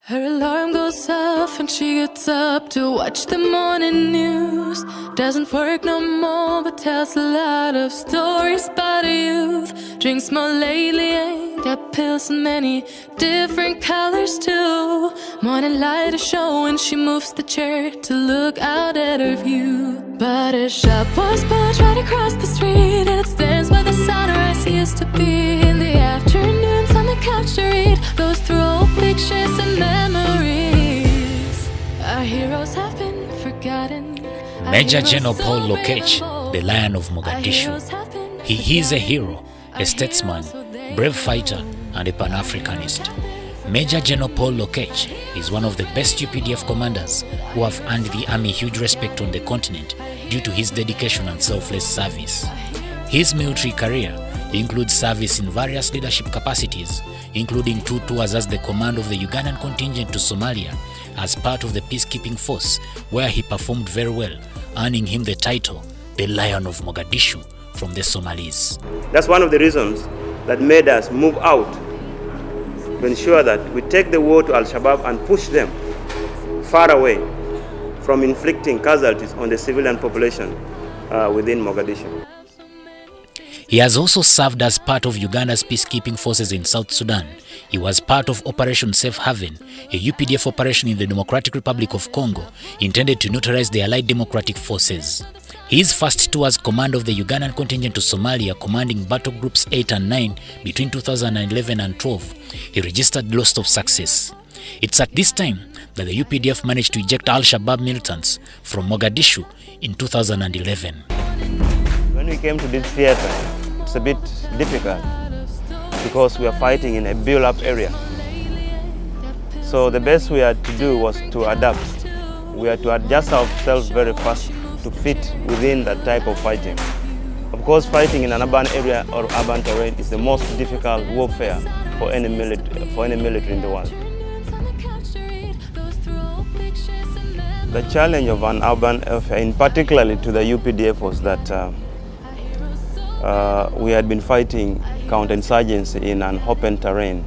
Her alarm goes off and she gets up to watch the morning news. Doesn't work no more but tells a lot of stories about her youth. Drinks more lately, ain't got pills in many different colors too. Morning light is showing, she moves the chair to look out at her view. But her shop was built right across the street, and it stands where the sunrise used to be. In the afternoons on the couch to read, goes through old pictures and memories. Our heroes have been forgotten. Major General Paul LOKECH, the Lion of Mogadishu. He is a hero, a statesman, brave fighter, and a Pan-Africanist. Major General Paul LOKECH is one of the best UPDF commanders who have earned the army huge respect on the continent due to his dedication and selfless service. His military career includes service in various leadership capacities, including 2 tours as the command of the Ugandan contingent to Somalia as part of the peacekeeping force, where he performed very well, earning him the title, the Lion of Mogadishu, from the Somalis. That's one of the reasons that made us move out to ensure that we take the war to Al-Shabaab and push them far away from inflicting casualties on the civilian population within Mogadishu. He has also served as part of Uganda's peacekeeping forces in South Sudan. He was part of Operation Safe Haven, a UPDF operation in the Democratic Republic of Congo intended to neutralize the Allied Democratic Forces. His first tour as command of the Ugandan contingent to Somalia, commanding battle groups 8 and 9 between 2011 and 12, he registered lots of success. It's at this time that the UPDF managed to eject Al-Shabaab militants from Mogadishu in 2011. When we came to this theater, it's a bit difficult because we are fighting in a built-up area. So the best we had to do was to adapt. We had to adjust ourselves very fast to fit within that type of fighting. Of course, fighting in an urban area or urban terrain is the most difficult warfare for any military in the world. The challenge of an urban warfare, in particularly to the UPDF, was that we had been fighting counterinsurgency in an open terrain.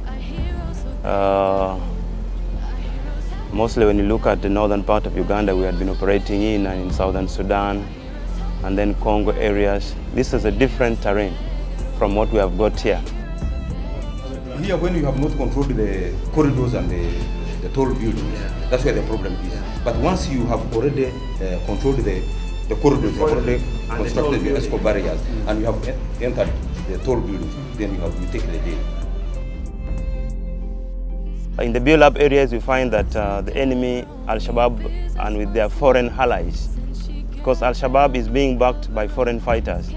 Mostly when you look at the northern part of Uganda, we had been operating in southern Sudan and then Congo areas. This is a different terrain from what we have got here. Here, when you have not controlled the corridors and the tall buildings, that's where the problem is. But once you have already controlled the corridors, you have already constructed the escort barriers, and you have entered the tall buildings, then you take the day. In the built-up areas, you find that the enemy, Al-Shabaab, and with their foreign allies, because Al-Shabaab is being backed by foreign fighters.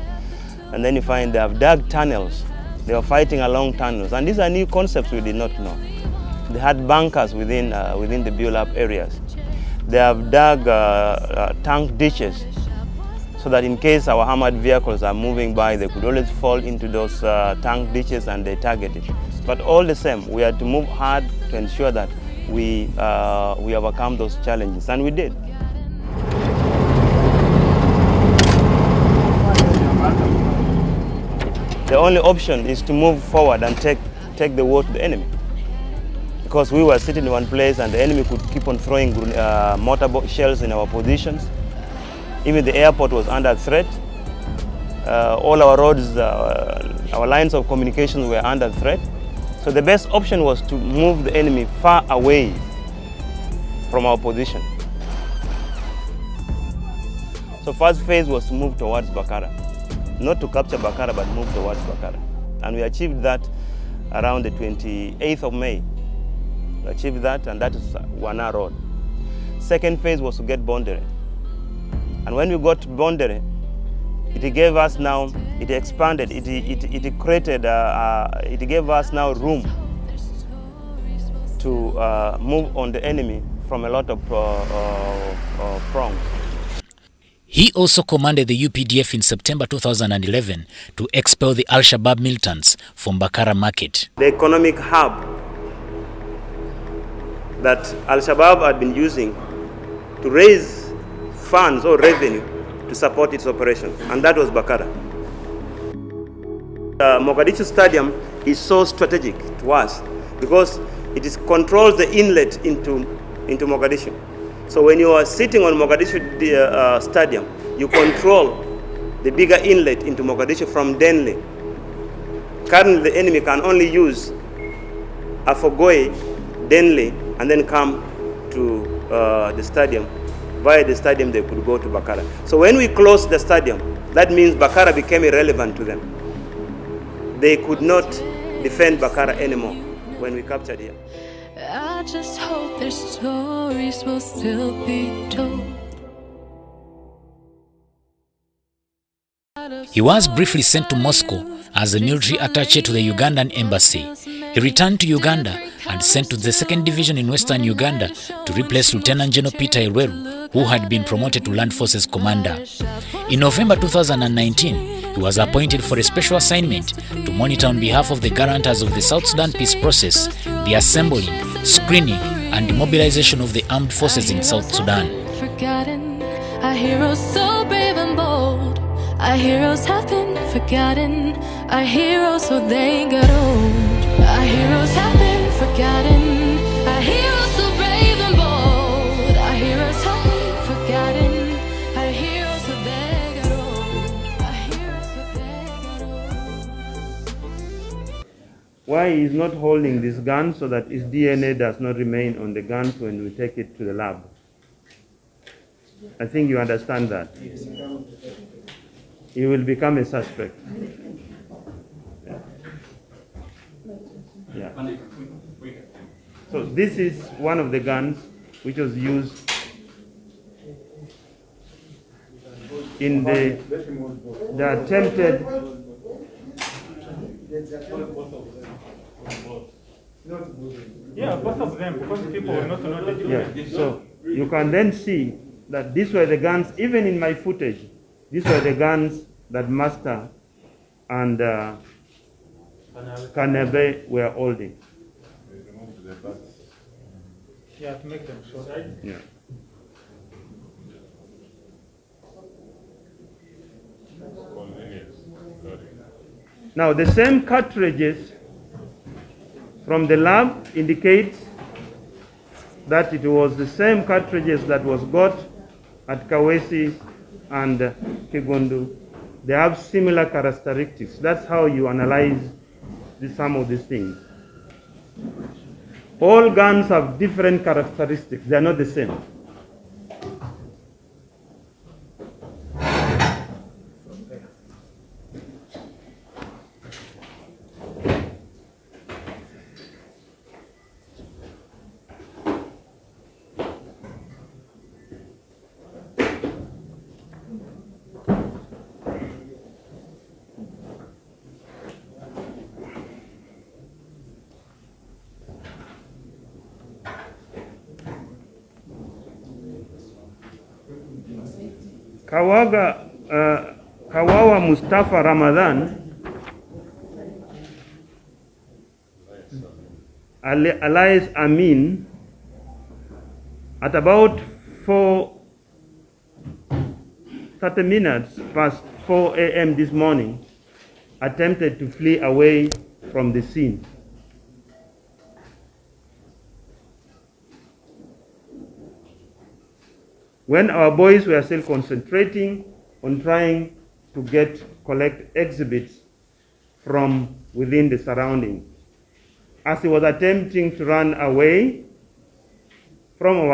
And then you find they have dug tunnels. They were fighting along tunnels. And these are new concepts we did not know. They had bunkers within the built-up areas. They have dug tank ditches so that in case our armored vehicles are moving by, they could always fall into those tank ditches and they target it. But all the same, we had to move hard to ensure that we overcome those challenges, and we did. The only option is to move forward and take the war to the enemy. Because we were sitting in one place and the enemy could keep on throwing mortar shells in our positions. Even the airport was under threat. All our roads, our lines of communication were under threat. So the best option was to move the enemy far away from our position. So first phase was to move towards Bakara. Not to capture Bakara, but move towards Bakara. And we achieved that around the 28th of May. We achieved that, and that is Wana Road. Second phase was to get Bondere. And when we got Bondere, it gave us now, it expanded, it created, it gave us now room to move on the enemy from a lot of prongs. He also commanded the UPDF in September 2011 to expel the Al-Shabaab militants from Bakara Market. The economic hub that Al-Shabaab had been using to raise funds or revenue to support its operations, and that was Bakara. Mogadishu Stadium is so strategic to us because It controls the inlet into Mogadishu. So when you are sitting on Mogadishu stadium, you control the bigger inlet into Mogadishu from Denley. Currently, the enemy can only use Afogoye, Denley, and then come to the stadium. Via the stadium, they could go to Bakara. So when we closed the stadium, that means Bakara became irrelevant to them. They could not defend Bakara anymore when we captured here. I just hope their stories will still be told. He was briefly sent to Moscow as a military attaché to the Ugandan embassy. He returned to Uganda and sent to the 2nd Division in Western Uganda to replace Lieutenant General Peter Elweru, who had been promoted to Land Forces Commander. In November 2019, he was appointed for a special assignment to monitor on behalf of the guarantors of the South Sudan peace process, the assembling, screening, and demobilization of the armed forces in South Sudan. Forgotten, our heroes so brave and bold. Our heroes have been forgotten. Our heroes so they got old. Our heroes have been forgotten. Our heroes so brave and bold. Our heroes have been forgotten. Our heroes so they got old. Our heroes so they got old. Why he is not holding this gun so that his DNA does not remain on the gun when we take it to the lab? I think you understand that. He will become a suspect. Yeah. So this is one of the guns which was used in the attempted. Yeah, both of them, because people will not know the difference. Yeah. So you can then see that these were the guns, even in my footage, these were the guns that Master and Kanebe were holding. Yeah, to make them short. Yeah. Now the same cartridges from the lab indicates that it was the same cartridges that was got at Kawesi and Kigundu. They have similar characteristics. That's how you analyze some of these things. All guns have different characteristics. They are not the same. Kawawa Mustafa Ramadan, alias Amin, at about 30 minutes past 4 a.m. this morning, attempted to flee away from the scene. When our boys were still concentrating on trying to collect exhibits from within the surrounding. As he was attempting to run away from our